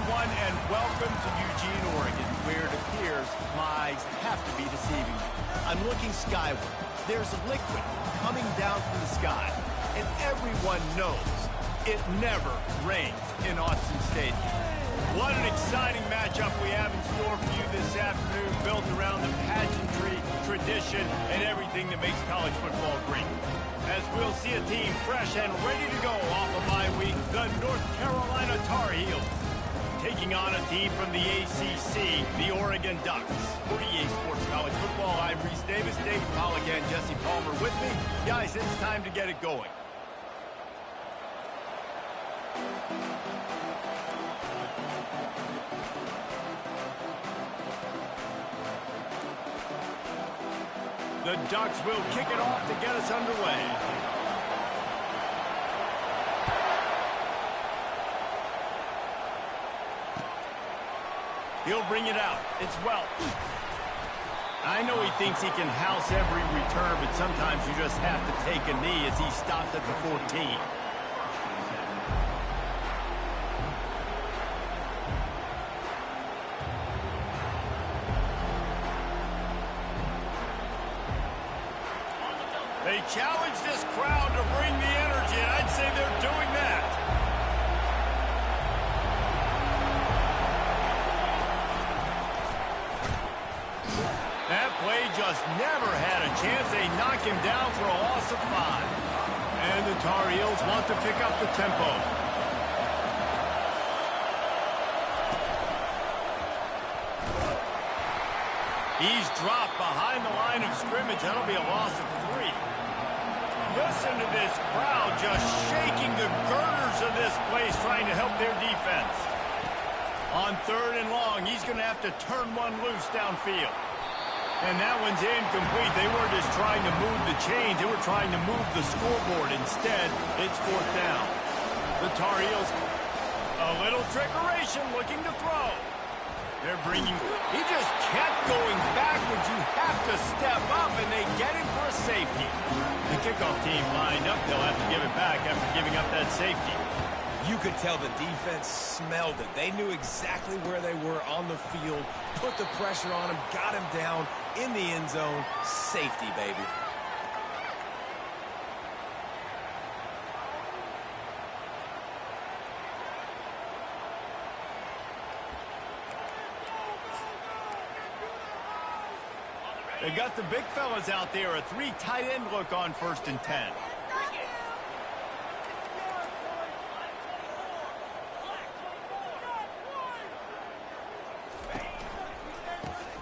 everyone, and welcome to Eugene, Oregon, where it appears lies have to be deceiving you. I'm looking skyward. There's a liquid coming down from the sky, and everyone knows it never rains in Autzen Stadium. What an exciting matchup we have in store for you this afternoon, built around the pageantry, tradition, and everything that makes college football great. As we'll see a team fresh and ready to go off of bye week, the North Carolina Tar Heels, taking on a team from the ACC, the Oregon Ducks. For EA Sports College Football, I'm Reese Davis, Dave Pollock, and Jesse Palmer with me. Guys, it's time to get it going. The Ducks will kick it off to get us underway. He'll bring it out. It's Welch. I know he thinks he can house every return, but sometimes you just have to take a knee as he stopped at the 14. They challenge this crowd to bring the energy, and I'd say they're doing that. That play just never had a chance. They knock him down for a loss of 5. And the Tar Heels want to pick up the tempo. He's dropped behind the line of scrimmage. That'll be a loss of 3. Listen to this crowd just shaking the girders of this place, trying to help their defense. On 3rd and long, he's going to have to turn one loose downfield. And that one's incomplete. They weren't just trying to move the chains. They were trying to move the scoreboard. Instead, it's 4th down. The Tar Heels, a little trickeration, looking to throw. They're bringing... He just kept going backwards. You have to step up, and they get him for a safety. The kickoff team lined up. They'll have to give it back after giving up that safety. You could tell the defense smelled it. They knew exactly where they were on the field, put the pressure on him, got him down in the end zone. Safety, baby. They got the big fellas out there. A 3 tight end look on 1st and 10.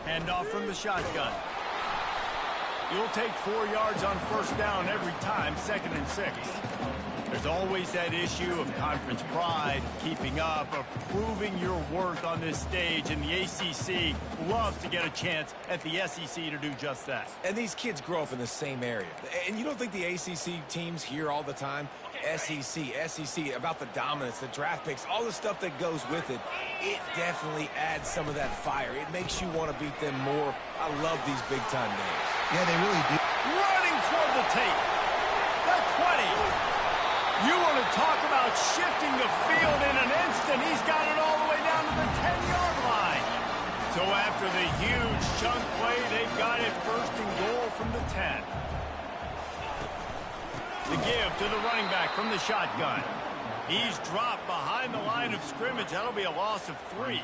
Hand off from the shotgun. You'll take 4 yards on 1st down every time, 2nd and 6. There's always that issue of conference pride, keeping up, of proving your worth on this stage, and the ACC loves to get a chance at the SEC to do just that. And these kids grow up in the same area. And you don't think the ACC teams hear all the time? SEC, about the dominance, the draft picks, all the stuff that goes with it. It definitely adds some of that fire. It makes you want to beat them more. I love these big-time games. Yeah, they really do. Running toward the tape. The 20. You want to talk about shifting the field in an instant. He's got it all the way down to the 10-yard line. So after the huge chunk play, they've got it 1st and goal from the 10. The give to the running back from the shotgun. He's dropped behind the line of scrimmage. That'll be a loss of 3.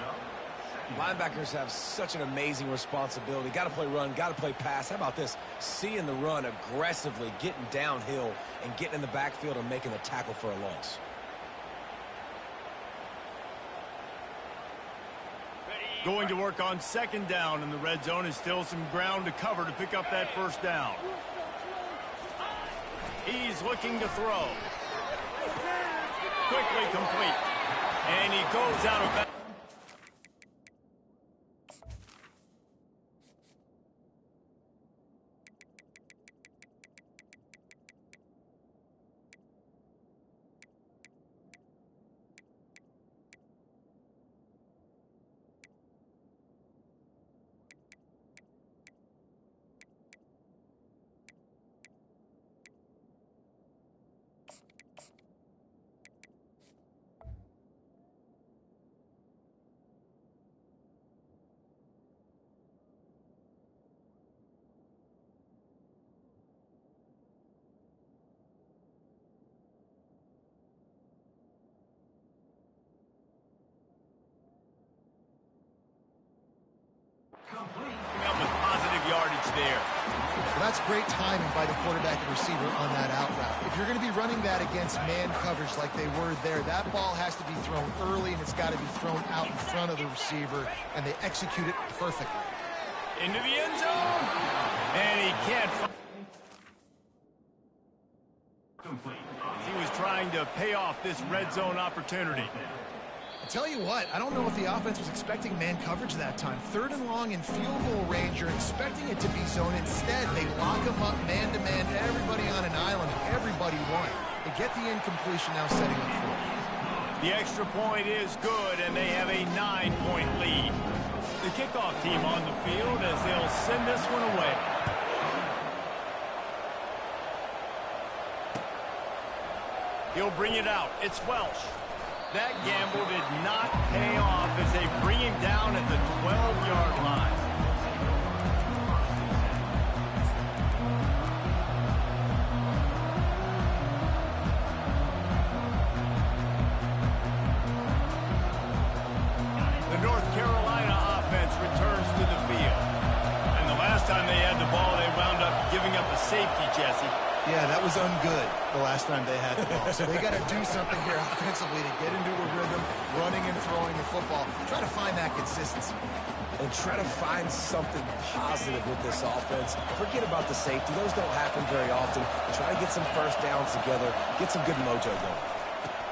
Linebackers have such an amazing responsibility. Got to play run, got to play pass. How about this? Seeing the run aggressively, getting downhill, and getting in the backfield and making the tackle for a loss. Going to work on 2nd down, and the red zone is still some ground to cover to pick up that 1st down. He's looking to throw. Quickly complete. And he goes out of bounds. there. Well, that's great timing by the quarterback and receiver on that out route. If you're going to be running that against man coverage like they were there, that ball has to be thrown early, and it's got to be thrown out in front of the receiver, and they execute it perfectly. Into the end zone, and he can't find. He was trying to pay off this red zone opportunity. I'll tell you what, I don't know if the offense was expecting man coverage that time. 3rd and long in field goal range, you're expecting it to be zone. Instead, they lock them up man-to-man, everybody on an island, everybody won. They get the incompletion, now setting up for it. The extra point is good, and they have a 9-point lead. The kickoff team on the field as they'll send this one away. He'll bring it out. It's Welsh. That gamble did not pay off as they bring him down at the 12-yard line. The North Carolina offense returns to the field. And the last time they had the ball, they wound up giving up a safety, Jesse. Yeah, that was ungood the last time they had the ball. So they got to do something here offensively to get into a rhythm, running and throwing the football. Try to find that consistency. And try to find something positive with this offense. Forget about the safety. Those don't happen very often. Try to get some first downs together. Get some good mojo going.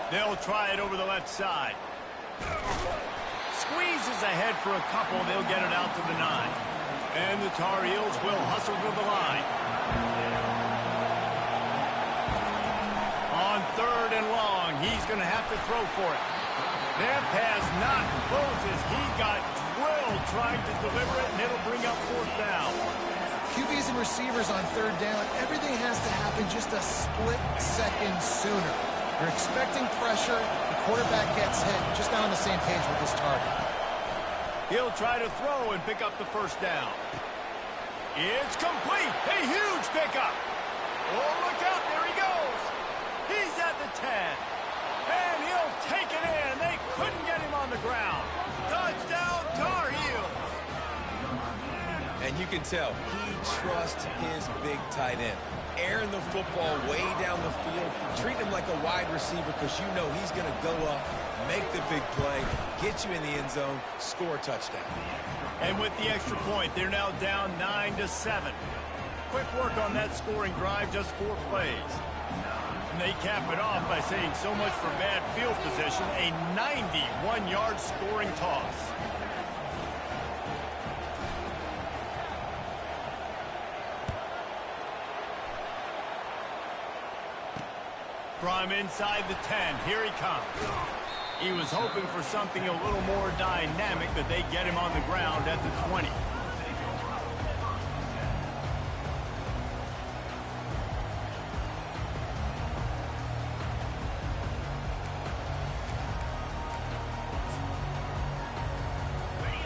They'll try it over the left side. Squeezes ahead for a couple. They'll get it out to the 9. And the Tar Heels will hustle to the line. On 3rd and long, he's going to have to throw for it. That pass not closes. He got drilled trying to deliver it, and it'll bring up 4th down. QBs and receivers on 3rd down, everything has to happen just a split second sooner. You're expecting pressure. The quarterback gets hit. Just not on the same page with his target. He'll try to throw and pick up the 1st down. It's complete. A huge pickup. Oh, look out. There he goes. He's at the 10. And he'll take it in. They couldn't get him on the ground. Touchdown, Tar Heels. And you can tell he trusts his big tight end. Airing the football way down the field, treating him like a wide receiver because you know he's going to go up, make the big play, get you in the end zone, score a touchdown. And with the extra point, they're now down 9-7. Quick work on that scoring drive, just 4 plays. And they cap it off by saying so much for bad field position, a 91-yard scoring toss. From inside the 10, here he comes. He was hoping for something a little more dynamic, but they get him on the ground at the 20.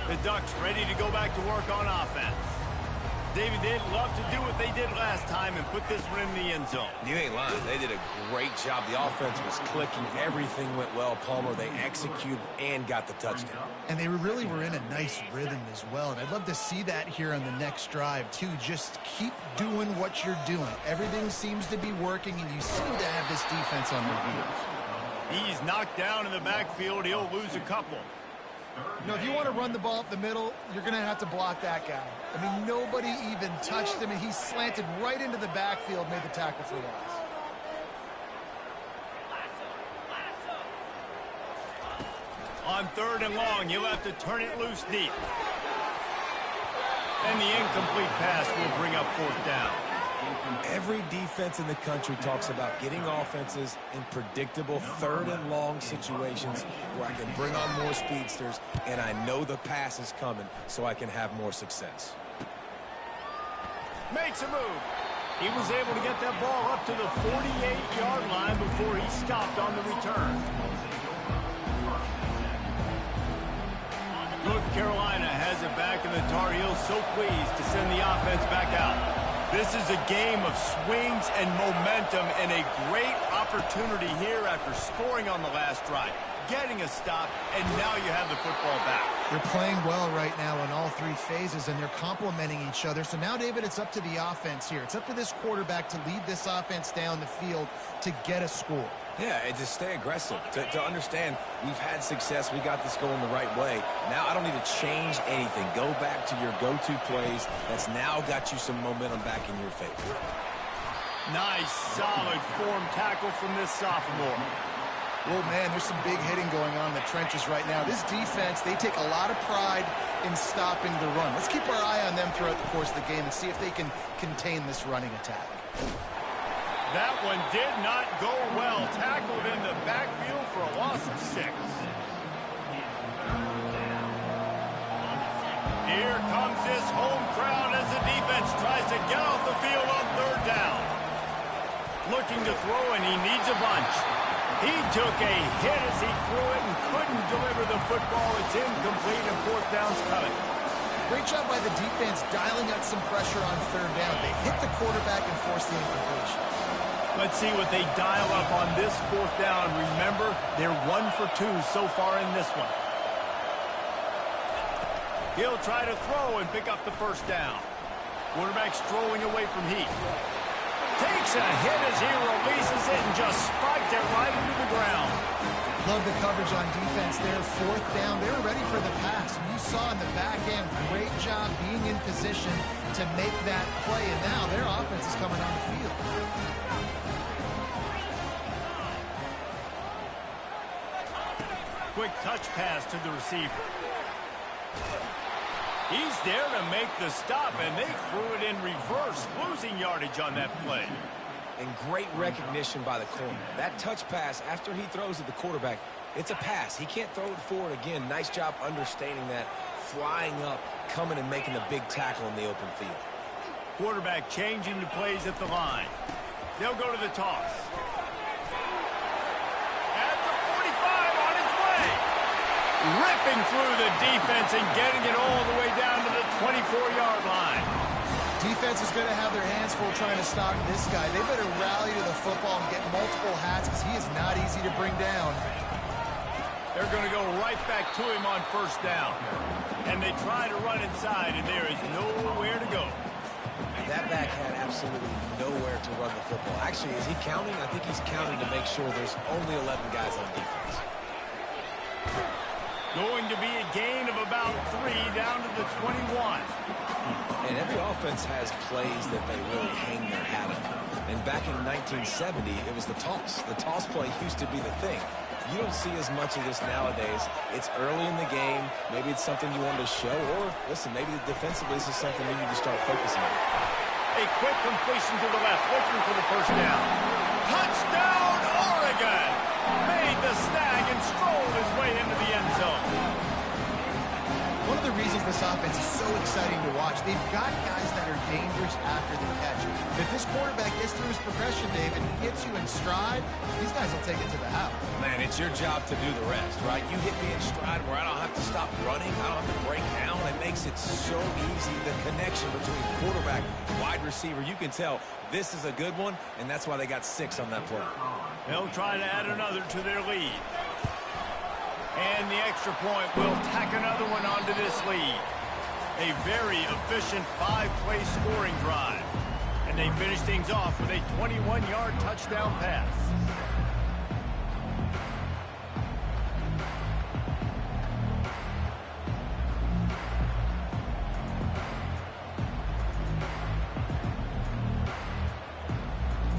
The Ducks ready to go back to work on offense. David, they'd love to do what they did last time and put this one in the end zone. You ain't lying. They did a great job. The offense was clicking. Everything went well, Palmer. They executed and got the touchdown. And they really were in a nice rhythm as well. And I'd love to see that here on the next drive, too. Just keep doing what you're doing. Everything seems to be working, and you seem to have this defense on their heels. He's knocked down in the backfield. He'll lose a couple. You know, if you want to run the ball up the middle, you're going to have to block that guy. I mean, nobody even touched him, and he slanted right into the backfield, made the tackle for loss. On 3rd and long, he'll have to turn it loose deep. And the incomplete pass will bring up 4th down. Every defense in the country talks about getting offenses in predictable 3rd and long situations where I can bring on more speedsters and I know the pass is coming so I can have more success. Makes a move. He was able to get that ball up to the 48-yard line before he stopped on the return. North Carolina has it back, and the Tar Heels so pleased to send the offense back out. This is a game of swings and momentum and a great opportunity here after scoring on the last drive. getting a stop, and now you have the football back. They're playing well right now in all three phases, and they're complementing each other. So now, David, it's up to the offense here. It's up to this quarterback to lead this offense down the field to get a score. Yeah, and to stay aggressive, to understand we've had success, we got this going the right way. Now I don't need to change anything. Go back to your go-to plays. That's now got you some momentum back in your favor. Nice, solid form tackle from this sophomore. Well, man, there's some big hitting going on in the trenches right now. This defense, they take a lot of pride in stopping the run. Let's keep our eye on them throughout the course of the game and see if they can contain this running attack. That one did not go well. Tackled in the backfield for a loss of 6. Here comes this home crowd as the defense tries to get off the field on 3rd down. Looking to throw, and he needs a bunch. He took a hit as he threw it and couldn't deliver the football. It's incomplete, and 4th down's coming. Great job by the defense dialing up some pressure on 3rd down. They hit the quarterback and forced the incompletion. Let's see what they dial up on this 4th down. Remember, they're 1 for 2 so far in this one. He'll try to throw and pick up the 1st down. Quarterback's throwing away from Heath. Takes a hit as he releases it and just spiked it right into the ground. Love the coverage on defense there. 4th down. They were ready for the pass. You saw in the back end, great job being in position to make that play. And now their offense is coming on the field. Quick touch pass to the receiver. He's there to make the stop, and they threw it in reverse, losing yardage on that play. And great recognition by the corner. That touch pass, after he throws at the quarterback, it's a pass. He can't throw it forward again. Nice job understanding that, flying up, coming and making a big tackle in the open field. Quarterback changing the plays at the line. They'll go to the toss. At the 45 on his way. Ripping through the defense and getting it all the way down to the 24-yard line. Defense is going to have their hands full trying to stop this guy. They better rally to the football and get multiple hats because he is not easy to bring down. They're going to go right back to him on 1st down. And they try to run inside, and there is nowhere to go. That back had absolutely nowhere to run the football. Actually, is he counting? I think he's counting to make sure there's only 11 guys on defense. Going to be a gain of about 3 down to the 21. And every offense has plays that they really hang their hat on. And back in 1970, it was the toss. The toss play used to be the thing. You don't see as much of this nowadays. It's early in the game. Maybe it's something you wanted to show. Or, listen, maybe defensively this is something you need to start focusing on. A quick completion to the left, looking for the 1st down. Touchdown, Oregon! Made the snag and strolled his way into the end zone. One of the reasons this offense is so exciting to watch, they've got guys that are dangerous after the catch. If this quarterback gets through his progression, David, and gets you in stride, these guys will take it to the house. Man, it's your job to do the rest, right? You hit me in stride where I don't have to stop running. I don't have to break down. It makes it so easy. The connection between quarterback and wide receiver, you can tell this is a good one, and that's why they got 6 on that play. They'll try to add another to their lead. And the extra point will tack another one onto this lead. A very efficient 5-play scoring drive. And they finish things off with a 21-yard touchdown pass.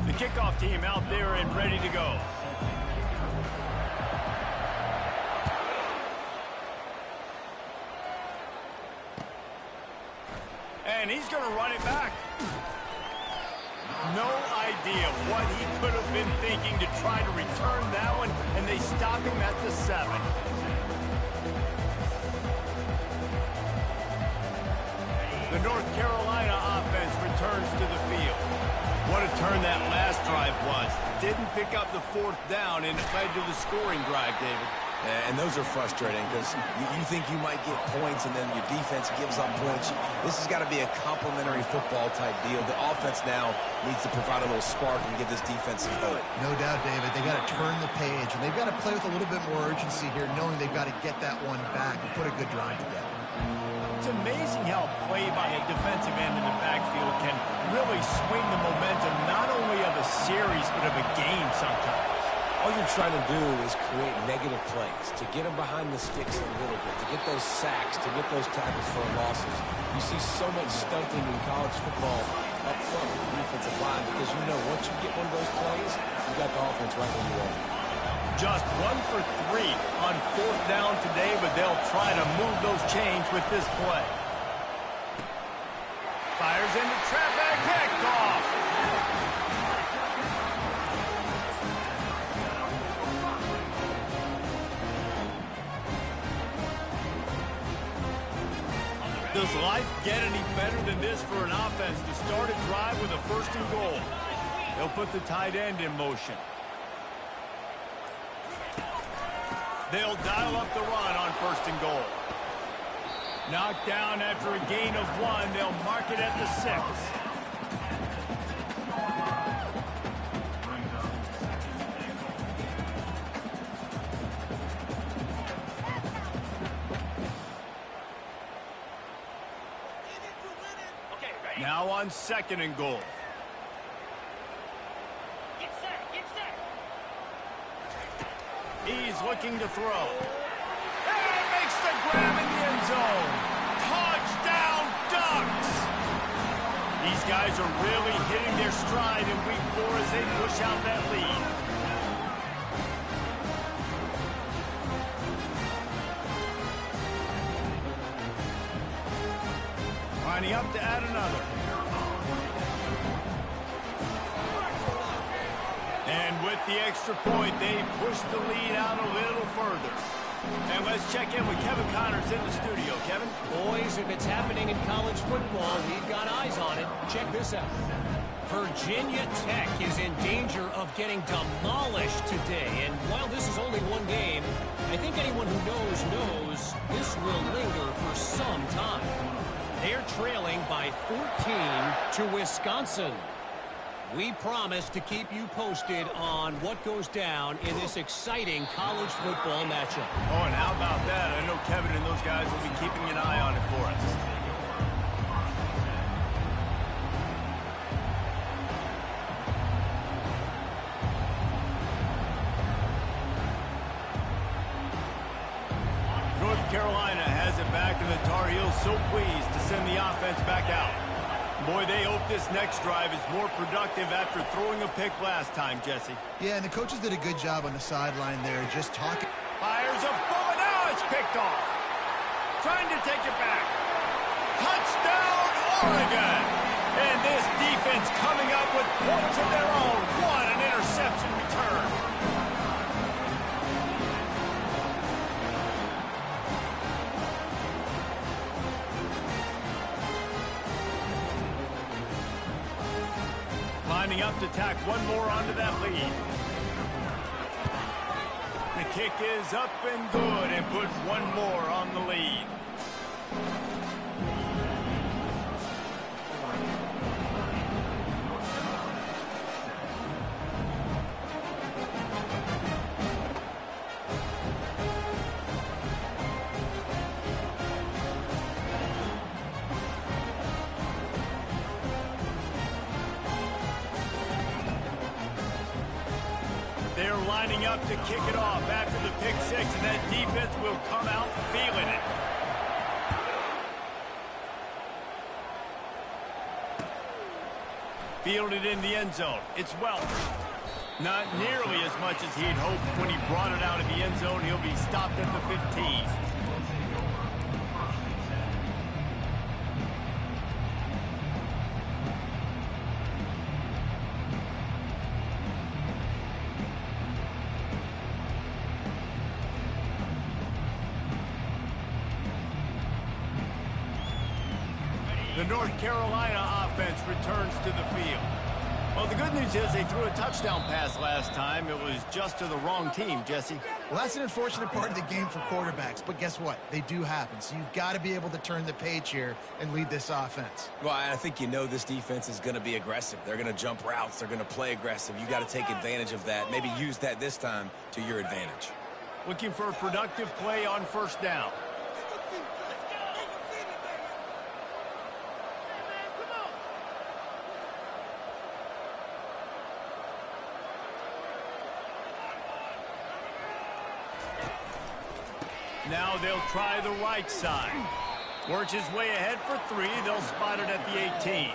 The kickoff team out there and ready to go. And he's going to run it back. No idea what he could have been thinking to try to return that one, and they stop him at the 7. The North Carolina offense returns to the field. What a turn that last drive was. Didn't pick up the 4th down, and it led to the scoring drive, David. And those are frustrating because you think you might get points and then your defense gives up points. This has got to be a complementary football type deal. The offense now needs to provide a little spark and give this defense some hope. No doubt, David. They've got to turn the page, and they've got to play with a little bit more urgency here, knowing they've got to get that one back and put a good drive together. It's amazing how play by a defensive end in the backfield can really swing the momentum not only of a series but of a game sometimes. All you're trying to do is create negative plays, to get them behind the sticks a little bit, to get those sacks, to get those tackles for losses. You see so much stunting in college football up front with the defensive line because you know once you get one of those plays, you got the offense right where you want. Just 1 for 3 on 4th down today, but they'll try to move those chains with this play. Fires into traffic, picked off. Does life get any better than this for an offense to start a drive with a 1st and goal? They'll put the tight end in motion. They'll dial up the run on 1st and goal. Knocked down after a gain of 1. They'll mark it at the 6. Now on 2nd and goal. Get set, get set. He's looking to throw. And makes the grab in the end zone. Touchdown, Ducks! These guys are really hitting their stride in week 4 as they push out that lead. Lining up to add another. And with the extra point, they push the lead out a little further. And let's check in with Kevin Connors in the studio. Kevin? Boys, if it's happening in college football, we've got eyes on it. Check this out. Virginia Tech is in danger of getting demolished today. And while this is only one game, I think anyone who knows this will linger for some time. They're trailing by 14 to Wisconsin. We promise to keep you posted on what goes down in this exciting college football matchup. Oh, and how about that? I know Kevin and those guys will be keeping an eye on it for us. North Carolina has it back, and the Tar Heels so pleased to send the offense back out. Boy, they hope this next drive is more productive after throwing a pick last time, Jesse. Yeah, and the coaches did a good job on the sideline there, just talking. Fires a bullet. Now it's picked off. Trying to take it back. Touchdown, Oregon! And this defense coming up with points of their own. What an interception return. Lining up to tack one more onto that lead. The kick is up and good and puts one more on the lead. They're lining up to kick it off after the pick 6, and that defense will come out feeling it. Fielded in the end zone. It's Welch. Not nearly as much as he'd hoped when he brought it out of the end zone. He'll be stopped at the 15. The North Carolina offense returns to the field. Well, the good news is they threw a touchdown pass last time. It was just to the wrong team, Jesse. Well, that's an unfortunate part of the game for quarterbacks, but guess what? They do happen, so you've got to be able to turn the page here and lead this offense. Well, I think this defense is going to be aggressive. They're going to jump routes. They're going to play aggressive. You got to take advantage of that. Maybe use that this time to your advantage. Looking for a productive play on first down. Now they'll try the right side. Works his way ahead for 3. They'll spot it at the 18.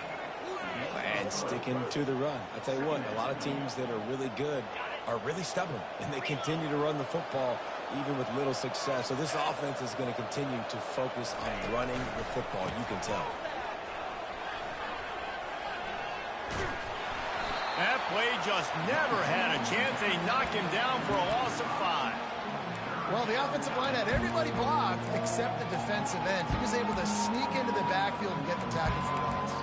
And sticking to the run. I tell you what, a lot of teams that are really good are really stubborn, and they continue to run the football even with little success. So this offense is going to continue to focus on running the football, you can tell. That play just never had a chance. They knock him down for a loss of 5. Well, the offensive line had everybody blocked except the defensive end. He was able to sneak into the backfield and get the tackle for loss.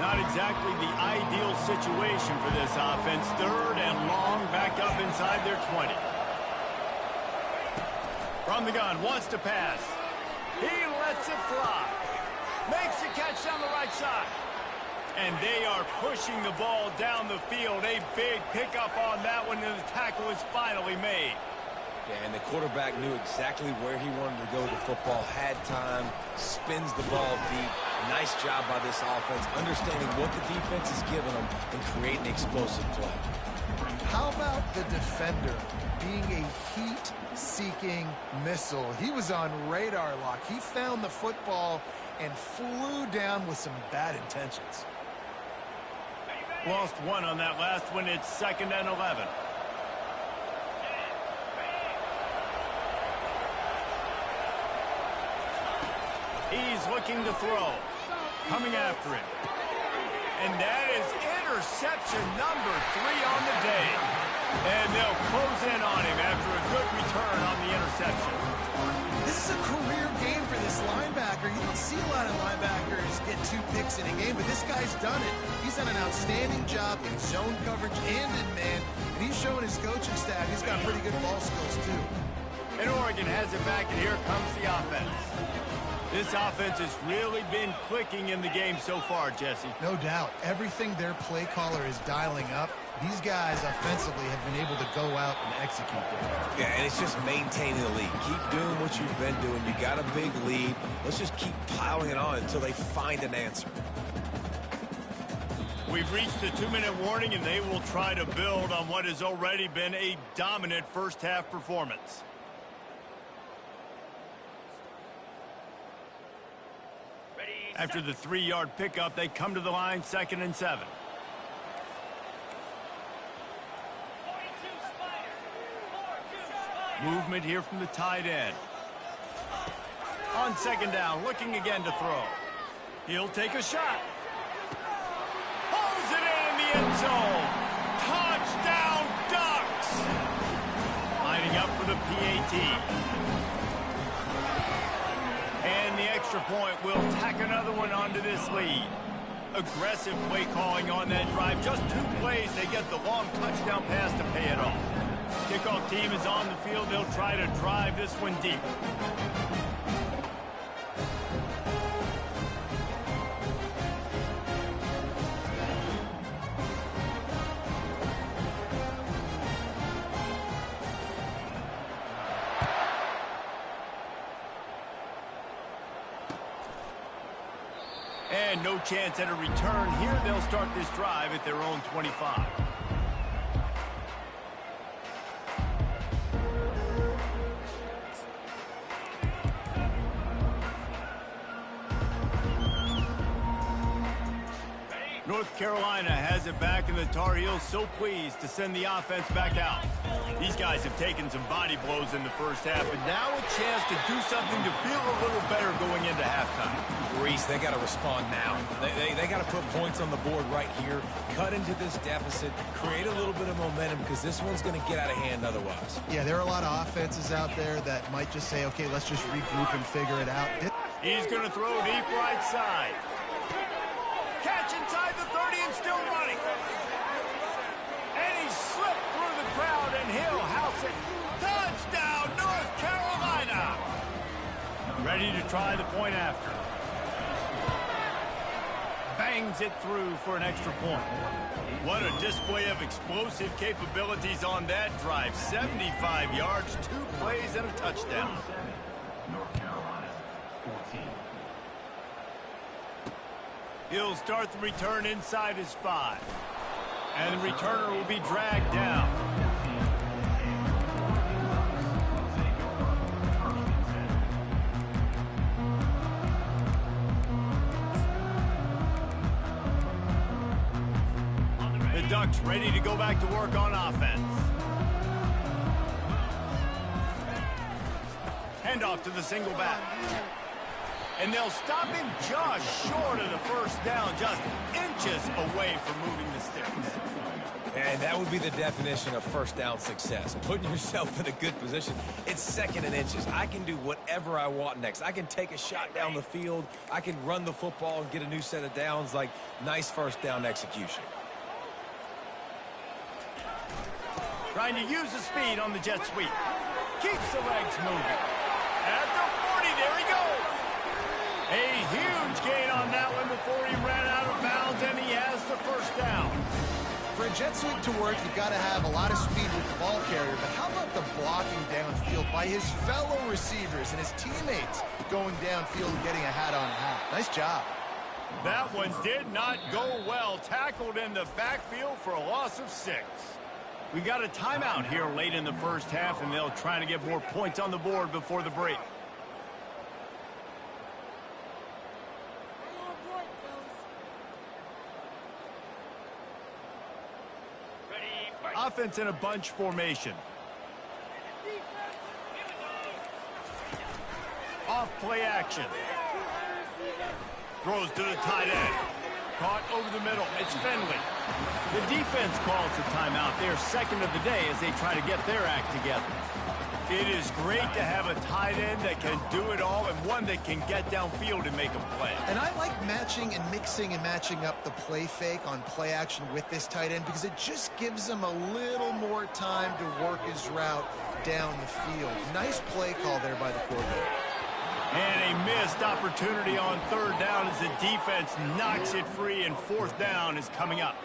Not exactly the ideal situation for this offense. 3rd and long, back up inside their 20. From the gun, wants to pass. He lets it fly. Makes the catch down the right side. And they are pushing the ball down the field. A big pickup on that one, and the tackle is finally made. Yeah, and the quarterback knew exactly where he wanted to go with the football, had time, spins the ball deep. Nice job by this offense, understanding what the defense is giving them and creating explosive play. How about the defender being a heat-seeking missile? He was on radar lock. He found the football and flew down with some bad intentions. Lost 1 on that last one. It's 2nd and 11. He's looking to throw. Coming after it. And that is interception number 3 on the day. And they'll close in on him after a good return on the interception. This is a career game for this linebacker. You don't see a lot of linebackers get 2 picks in a game, but this guy's done it. He's done an outstanding job in zone coverage and in man, and he's showing his coaching staff he's got pretty good ball skills too. And Oregon has it back, and here comes the offense. This offense has really been clicking in the game so far, Jesse. No doubt. Everything their play caller is dialing up, these guys offensively have been able to go out and execute there. Yeah, and it's just maintaining the lead. Keep doing what you've been doing. You got a big lead. Let's just keep piling it on until they find an answer. We've reached the 2-minute warning, and they will try to build on what has already been a dominant first-half performance. After the 3-yard pickup, they come to the line, 2nd and 7. Movement here from the tight end. On 2nd down, looking again to throw. He'll take a shot. Pulls it in the end zone. Touchdown, Ducks! Lining up for the PAT. And the extra point will tack another one onto this lead. Aggressive play calling on that drive. Just 2 plays, they get the long touchdown pass to pay it off. Kickoff team is on the field. They'll try to drive this one deep. And no chance at a return here. They'll start this drive at their own 25. North Carolina has it back, and the Tar Heels so pleased to send the offense back out. These guys have taken some body blows in the first half, and now a chance to do something to feel a little better going into halftime. Reese, they got to respond now. They got to put points on the board right here, cut into this deficit, create a little bit of momentum, because this one's going to get out of hand otherwise. Yeah, there are a lot of offenses out there that might just say, okay, let's just regroup and figure it out. He's going to throw deep right side. Catch inside the 30 and still running. And he slipped through the crowd, and he'll house it. Touchdown, North Carolina! Ready to try the point after. Bangs it through for an extra point. What a display of explosive capabilities on that drive. 75 yards, 2 plays, and a touchdown. North Carolina, 14. He'll start the return inside his 5. And the returner will be dragged down. The Ducks ready to go back to work on offense. Handoff to the single back. And they'll stop him just short of the first down, just inches away from moving the sticks. And that would be the definition of first down success. Putting yourself in a good position. It's second and inches. I can do whatever I want next. I can take a shot down the field. I can run the football and get a new set of downs. Like, nice first down execution. Trying to use the speed on the jet sweep. Keeps the legs moving. At the 40, there he goes. A huge gain on that one before he ran out of bounds, and he has the first down. For a jet sweep to work, you've got to have a lot of speed with the ball carrier, but how about the blocking downfield by his fellow receivers and his teammates going downfield and getting a hat-on-hat? Nice job. That one did not go well. Tackled in the backfield for a loss of 6. We got a timeout here late in the first half, and they'll try to get more points on the board before the break. Offense in a bunch formation. Off play action. Throws to the tight end. Caught over the middle. It's Finley. The defense calls the timeout. They're second of the day as they try to get their act together. It is great to have a tight end that can do it all and one that can get downfield and make a play. And I like matching and mixing and matching up the play fake on play action with this tight end because it just gives him a little more time to work his route down the field. Nice play call there by the quarterback. And a missed opportunity on third down as the defense knocks it free, and fourth down is coming up.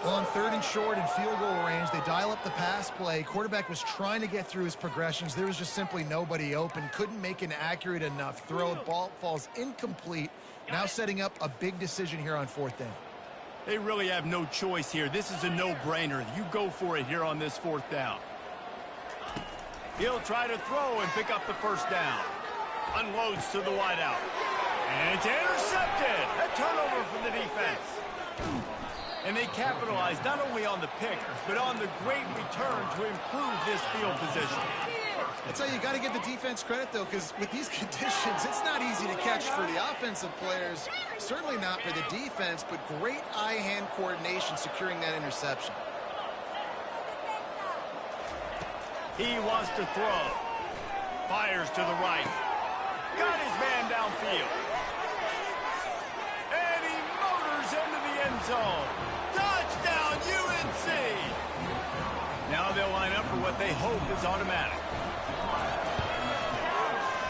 Well, on third and short and field goal range, they dial up the pass play. Quarterback was trying to get through his progressions. There was just simply nobody open. Couldn't make an accurate enough throw. Ball falls incomplete. Now setting up a big decision here on fourth down. They really have no choice here. This is a no-brainer. You go for it here on this fourth down. He'll try to throw and pick up the first down. Unloads to the wideout. And it's intercepted. A turnover for the defense. And they capitalize not only on the pick, but on the great return to improve this field position. That's how you got to give the defense credit, though, because with these conditions, it's not easy to catch for the offensive players. Certainly not for the defense, but great eye-hand coordination securing that interception. He wants to throw. Fires to the right. Got his man downfield. And he motors into the end zone. Touchdown, UNC! Now they'll line up for what they hope is automatic.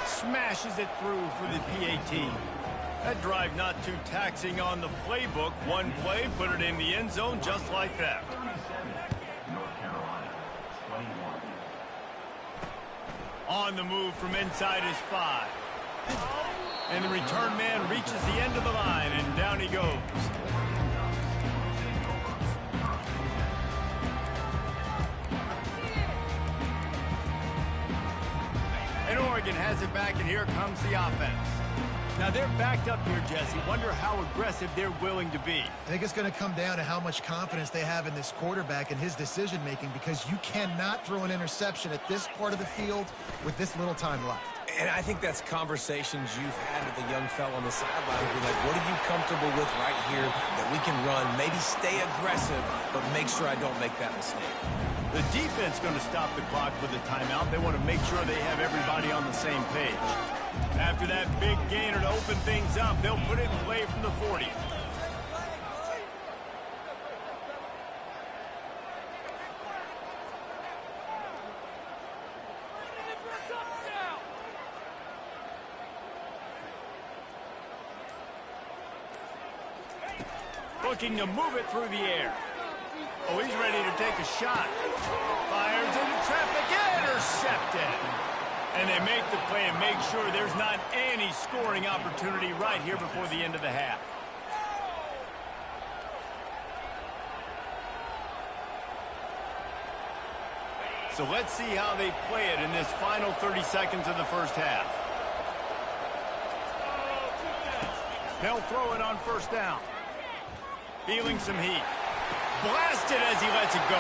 Smashes it through for the PAT. That drive not too taxing on the playbook. One play, put it in the end zone just like that. North Carolina, 21. On the move from inside his 5. And the return man reaches the end of the line, and down he goes. And Oregon has it back, and here comes the offense. Now they're backed up here, Jesse. Wonder how aggressive they're willing to be. I think it's going to come down to how much confidence they have in this quarterback and his decision-making, because you cannot throw an interception at this part of the field with this little time left. And I think that's conversations you've had with the young fella on the sideline. Be like, what are you comfortable with right here that we can run? Maybe stay aggressive, but make sure I don't make that mistake. The defense going to stop the clock with a timeout. They want to make sure they have everybody on the same page. After that big gainer to open things up, they'll put it in play from the 40. looking to move it through the air. Oh, he's ready to take a shot. Fires into traffic, intercepted. And they make the play and make sure there's not any scoring opportunity right here before the end of the half. So let's see how they play it in this final 30 seconds of the first half. They'll throw it on first down. Feeling some heat. Blasted as he lets it go.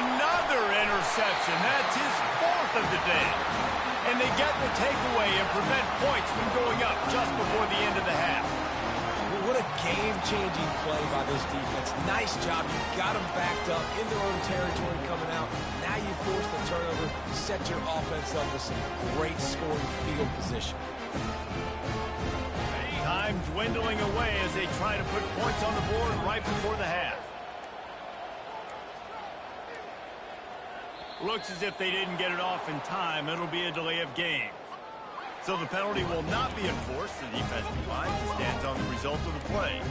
Another interception. That's his fourth of the day. And they get the takeaway and prevent points from going up just before the end of the half. What a game-changing play by this defense. Nice job. You got them backed up in their own territory coming out. Now you force the turnover, set your offense up with some great scoring field position. Time dwindling away as they try to put points on the board right before the half. Looks as if they didn't get it off in time. It'll be a delay of game. So the penalty will not be enforced. The defensive line stands on the result of the play.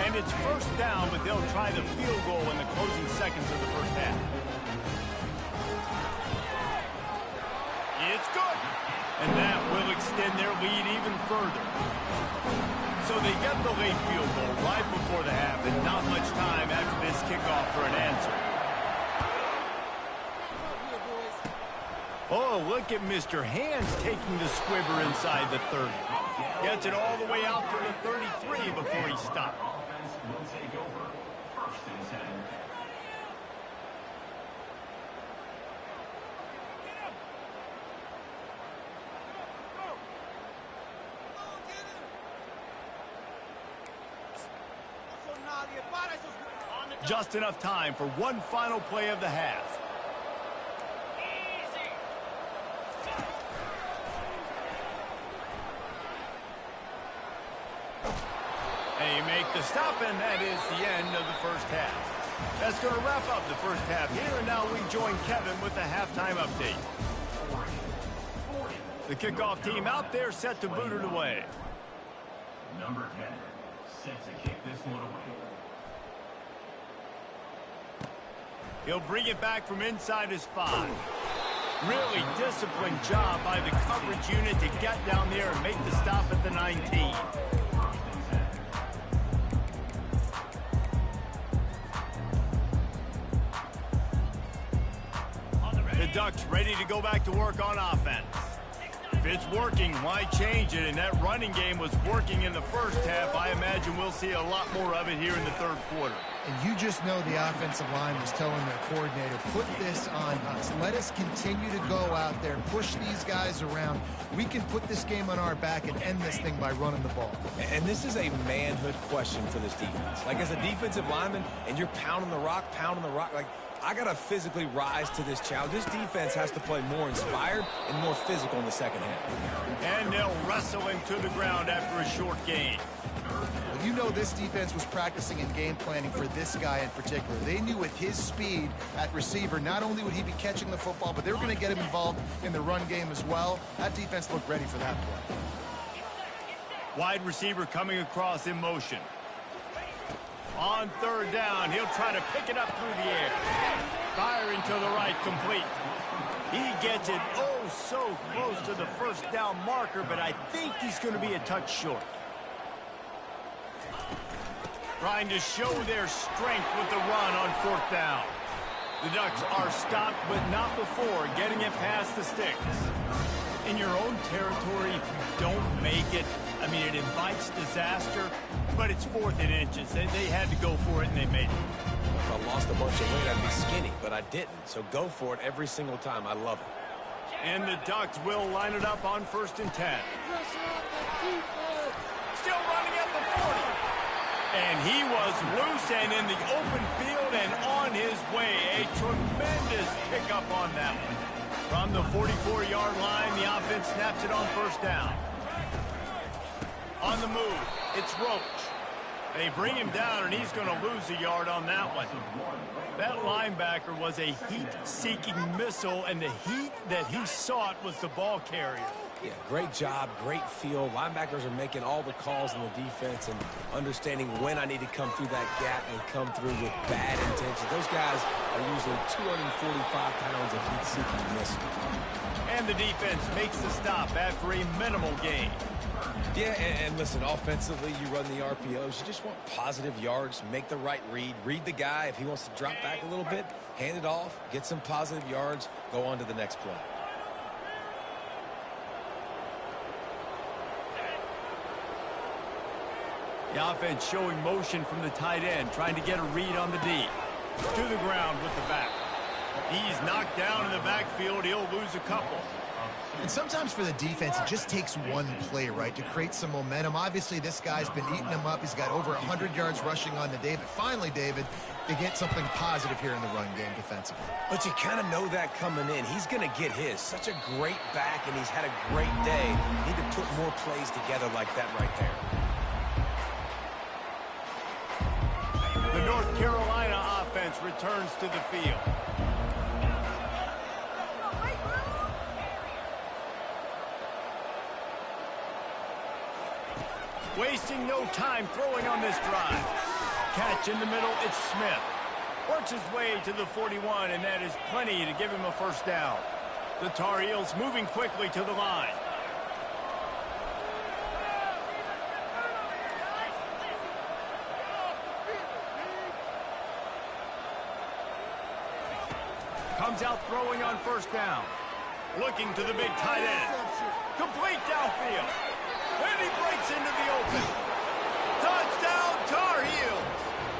And it's first down, but they'll try the field goal in the closing seconds of the first half. It's good. And that will extend their lead even further. So they get the late field goal right before the half, and not much time after this kickoff for an answer. Oh, look at Mr. Hands taking the squibber inside the 30. Gets it all the way out to the 33 before he stopped. Offense will take over. First and 10. Just enough time for one final play of the half. And you make the stop, and that is the end of the first half. That's going to wrap up the first half here, and now we join Kevin with the halftime update. The kickoff team out there set to boot it away. Number 10, set to kick this one away. He'll bring it back from inside his 5. Really disciplined job by the coverage unit to get down there and make the stop at the 19. The Ducks ready to go back to work on offense. If it's working, why change it? And that running game was working in the first half. I imagine we'll see a lot more of it here in the third quarter. And you just know the offensive line was telling their coordinator, put this on us. Let us continue to go out there, push these guys around. We can put this game on our back and end this thing by running the ball. And this is a manhood question for this defense. Like, as a defensive lineman, and you're pounding the rock, like, I got to physically rise to this challenge. This defense has to play more inspired and more physical in the second half. And they'll wrestle him to the ground after a short gain. Well, you know this defense was practicing and game planning for this guy in particular. They knew with his speed at receiver, not only would he be catching the football, but they were going to get him involved in the run game as well. That defense looked ready for that play. Wide receiver coming across in motion. On third down, he'll try to pick it up through the air. Firing to the right, complete. He gets it oh so close to the first down marker, but I think he's going to be a touch short. Trying to show their strength with the run on fourth down. The Ducks are stopped, but not before getting it past the sticks. In your own territory, if you don't make it, I mean, it invites disaster, but it's 4th and inches. They had to go for it, and they made it. If I lost a bunch of weight, I'd be skinny, but I didn't. So go for it every single time. I love it. And the Ducks will line it up on 1st and 10. Still running at the 40. And he was loose and in the open field and on his way. A tremendous pickup on that one. From the 44-yard line, the offense snaps it on first down. On the move, it's Roach. They bring him down, and he's going to lose a yard on that one. That linebacker was a heat-seeking missile, and the heat that he sought was the ball carrier. Yeah, great job, great feel. Linebackers are making all the calls in the defense and understanding when I need to come through that gap and come through with bad intentions. Those guys are usually 245 pounds of heat-seeking missiles. And the defense makes the stop after a minimal gain. Yeah, and listen, offensively, you run the RPOs. You just want positive yards, make the right read the guy. If he wants to drop back a little bit, hand it off, get some positive yards, go on to the next play. The offense showing motion from the tight end, trying to get a read on the D. To the ground with the back. He's knocked down in the backfield. He'll lose a couple. And sometimes for the defense, it just takes one play, right, to create some momentum. Obviously, this guy's been eating them up. He's got over 100 yards rushing on the day. But finally, David, they get something positive here in the run game defensively. But you kind of know that coming in. He's going to get his. Such a great back, and he's had a great day. You need to put more plays together like that right there. The North Carolina offense returns to the field. Wasting no time throwing on this drive. Catch in the middle, it's Smith. Works his way to the 41, and that is plenty to give him a first down. The Tar Heels moving quickly to the line. Comes out throwing on first down. Looking to the big tight end. Complete downfield. And he breaks into the open. Touchdown, Tar Heels.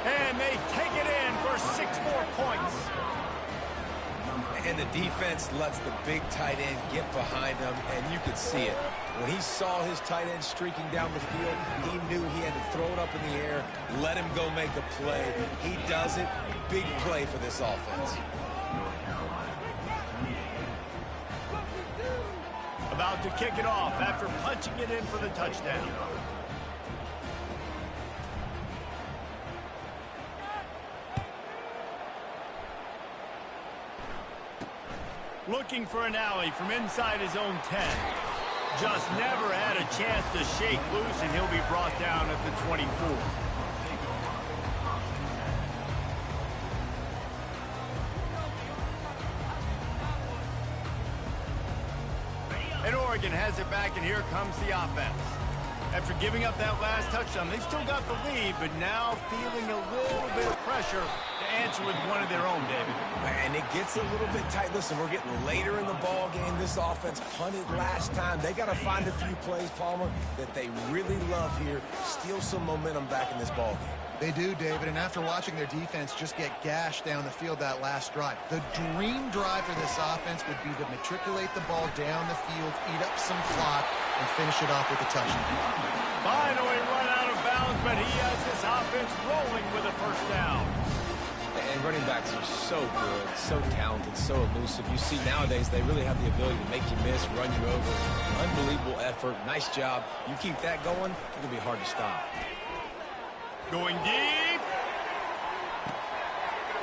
And they take it in for 6 more points. And the defense lets the big tight end get behind him, and you could see it. When he saw his tight end streaking down the field, he knew he had to throw it up in the air, let him go make a play. He does it. Big play for this offense. About to kick it off after punching it in for the touchdown. Looking for an alley from inside his own 10. Just never had a chance to shake loose, and he'll be brought down at the 24. And Oregon has it back, and here comes the offense. After giving up that last touchdown, they've still got the lead, but now feeling a little bit of pressure to answer with one of their own, David. And it gets a little bit tight. Listen, we're getting later in the ball game. This offense punted last time. They got to find a few plays, Palmer, that they really love here. Steal some momentum back in this ball game. They do, David, and after watching their defense just get gashed down the field that last drive, the dream drive for this offense would be to matriculate the ball down the field, eat up some clock, and finish it off with a touchdown. Finally run out of bounds, but he has this offense rolling with a first down. And running backs are so good, so talented, so elusive. You see nowadays they really have the ability to make you miss, run you over. Unbelievable effort. Nice job. You keep that going, it's going to be hard to stop. Going deep.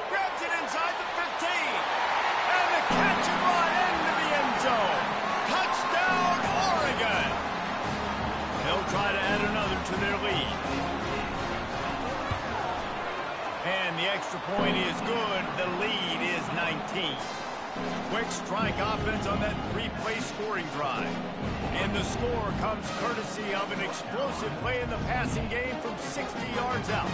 Grabs it inside the 15. And the catch and run into the end zone. Touchdown, Oregon. They'll try to add another to their lead. And the extra point is good. The lead is 19. Quick strike offense on that 3-play scoring drive. And the score comes courtesy of an explosive play in the passing game from 60 yards out.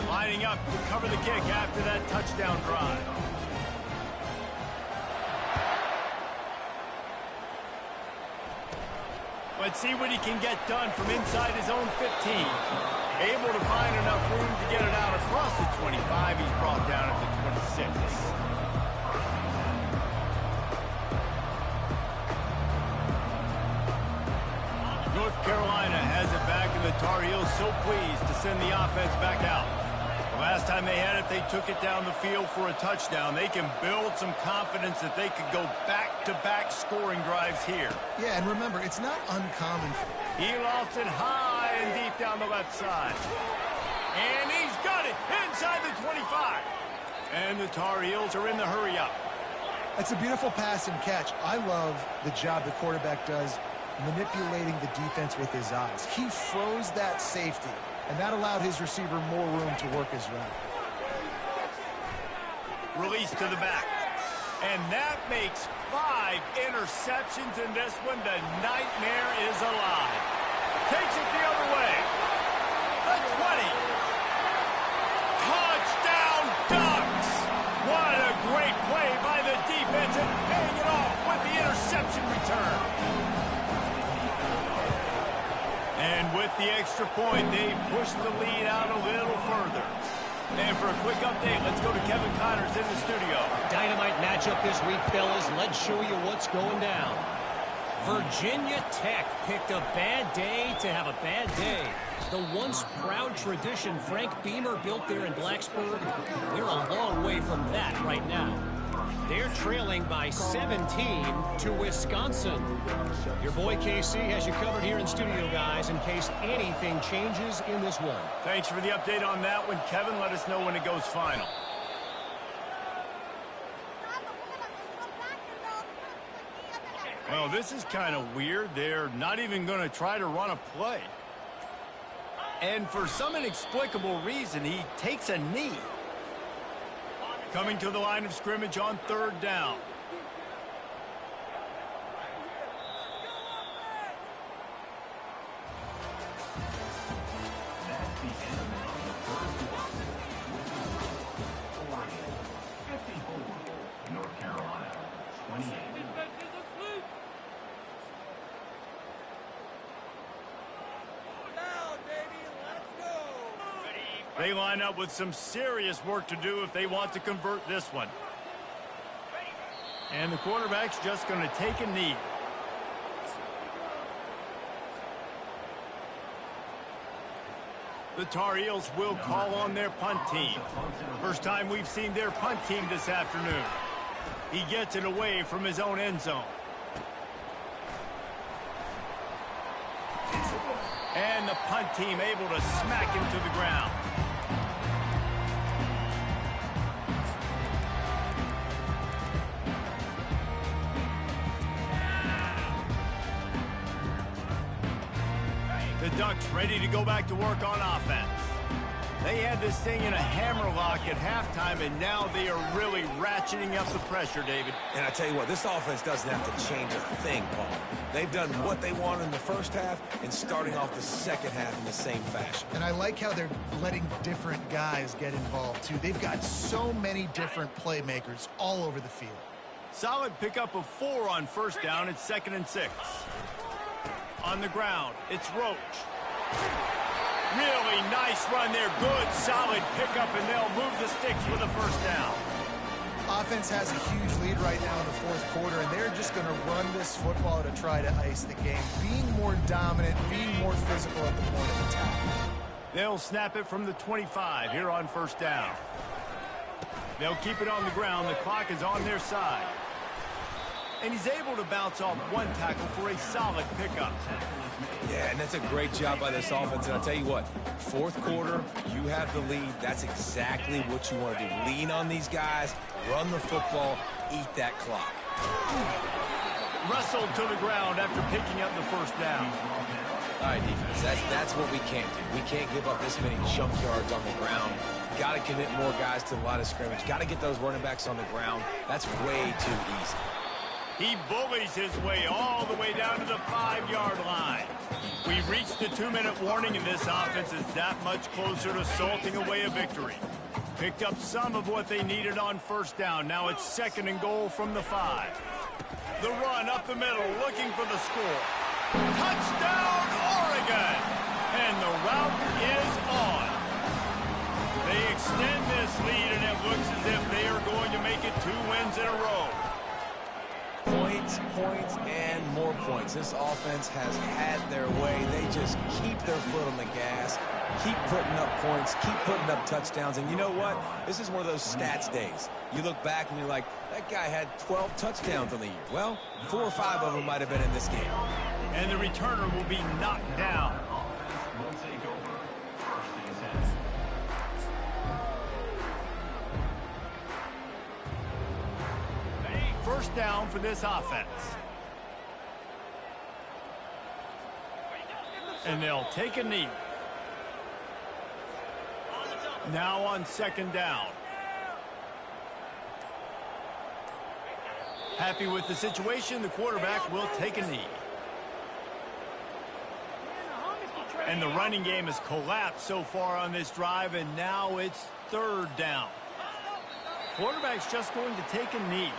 Lining up to cover the kick after that touchdown drive. Let's see what he can get done from inside his own 15. Able to find enough room to get it out across the 25. He's brought down at the 26. North Carolina has it back, and the Tar Heels so pleased to send the offense back out. The last time they had it, they took it down the field for a touchdown. They can build some confidence that they could go back-to-back scoring drives here. Yeah, and remember, it's not uncommon. He lost it high and deep down the left side. And he's got it inside the 25. And the Tar Heels are in the hurry-up. That's a beautiful pass and catch. I love the job the quarterback does manipulating the defense with his eyes. He froze that safety, and that allowed his receiver more room to work his route. Release to the back. And that makes 5 interceptions in this one. The nightmare is alive. Takes it the other way. The 20. Touchdown Ducks! What a great play by the defense and paying it off with the interception return. And with the extra point, they push the lead out a little further. And for a quick update, let's go to Kevin Connors in the studio. Dynamite matchup this week, fellas. Let's show you what's going down. Virginia Tech picked a bad day to have a bad day. The once proud tradition Frank Beamer built there in Blacksburg, we're a long way from that right now. They're trailing by 17 to Wisconsin. Your boy KC has you covered here in studio, guys, in case anything changes in this one. Thanks for the update on that one, Kevin. Let us know when it goes final. Well, this is kind of weird. They're not even going to try to run a play. And for some inexplicable reason, he takes a knee. Coming to the line of scrimmage on 3rd down. That's the end of the first quarter. Oregon 54, North Carolina 28. They line up with some serious work to do if they want to convert this one. And the quarterback's just going to take a knee. The Tar Heels will call on their punt team. First time we've seen their punt team this afternoon. He gets it away from his own end zone. And the punt team able to smack him to the ground. The Ducks ready to go back to work on offense. They had this thing in a hammerlock at halftime, and now they are really ratcheting up the pressure, David. And I tell you what, this offense doesn't have to change a thing, Paul. They've done what they wanted in the first half and starting off the second half in the same fashion. And I like how they're letting different guys get involved, too. They've got so many different playmakers all over the field. Solid pickup of 4 on 1st down. It's 2nd and 6. On the ground, it's Roach. Really nice run there. Good, solid pickup, and they'll move the sticks with a 1st down. Offense has a huge lead right now in the 4th quarter, and they're just going to run this football to try to ice the game. Being more dominant, being more physical at the point of attack. They'll snap it from the 25 here on 1st down. They'll keep it on the ground. The clock is on their side. And he's able to bounce off 1 tackle for a solid pickup. Yeah, and that's a great job by this offense. And I'll tell you what, 4th quarter, you have the lead. That's exactly what you want to do. Lean on these guys, run the football, eat that clock. Wrestled to the ground after picking up the 1st down. All right, defense, that's what we can't do. We can't give up this many jump yards on the ground. Got to commit more guys to the line of scrimmage. Got to get those running backs on the ground. That's way too easy. He bullies his way all the way down to the 5-yard line. We've reached the 2-minute warning, and this offense is that much closer to salting away a victory. Picked up some of what they needed on 1st down. Now it's 2nd and goal from the 5. The run up the middle, looking for the score. Touchdown, Oregon! And the route is on. They extend this lead, and it looks as if they are going to make it 2 wins in a row. Points, points, and more points. This offense has had their way. They just keep their foot on the gas, keep putting up points, keep putting up touchdowns. And you know what? This is one of those stats days. You look back and you're like, that guy had 12 touchdowns on the year. Well, 4 or 5 of them might have been in this game. And the returner will be knocked down. Will take over 1st and 10. first down for this offense. And they'll take a knee. Now on second down. Happy with the situation, the quarterback will take a knee. And the running game has collapsed so far on this drive, and now it's third down. Quarterback's just going to take a knee.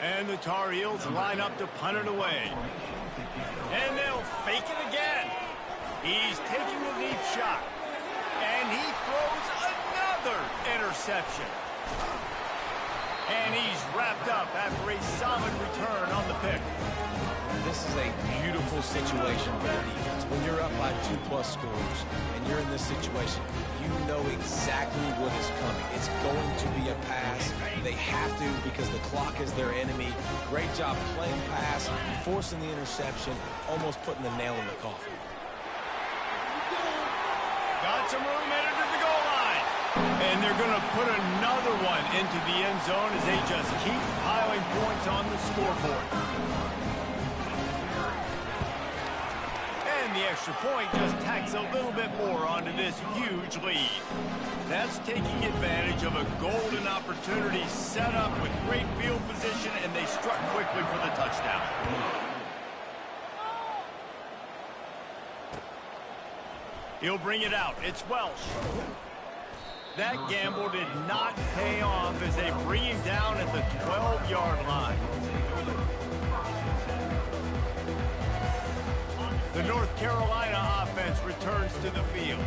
And the Tar Heels line up to punt it away. And they'll fake it again. He's taking a deep shot. And he throws another interception. And he's wrapped up after a solid return on the pick. This is a beautiful situation for the defense. When you're up by 2+ scores and you're in this situation, you know exactly what is coming. It's going to be a pass. They have to because the clock is their enemy. Great job playing pass, forcing the interception, almost putting the nail in the coffin. Got some room headed to the goal line. And they're going to put another one into the end zone as they just keep piling points on the scoreboard. And the extra point just tacks a little bit more onto this huge lead. That's taking advantage of a golden opportunity set up with great field position, and they struck quickly for the touchdown. He'll bring it out. It's Welsh. That gamble did not pay off as they bring him down at the 12-yard line. The North Carolina offense returns to the field.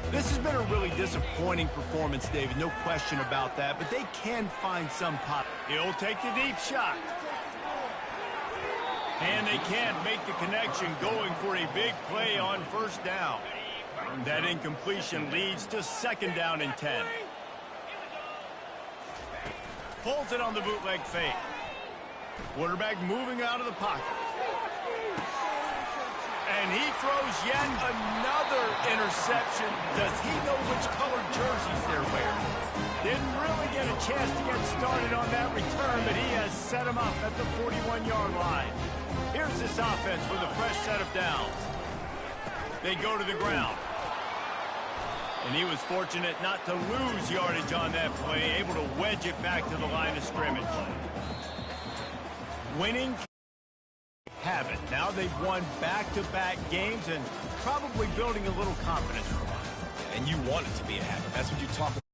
This has been a really disappointing performance, David, no question about that, but they can find some pop. He'll take the deep shot. And they can't make the connection, going for a big play on first down. That incompletion leads to second down and 10. Pulls it on the bootleg fake. Quarterback moving out of the pocket. And he throws yet another interception. Does he know which colored jerseys they're wearing? Didn't really get a chance to get started on that return, but he has set him up at the 41-yard line. Here's this offense with a fresh set of downs. They go to the ground. And he was fortunate not to lose yardage on that play, able to wedge it back to the line of scrimmage. Winning have it. Now they've won back-to-back games and probably building a little confidence. And you want it to be a habit. That's what you talk about.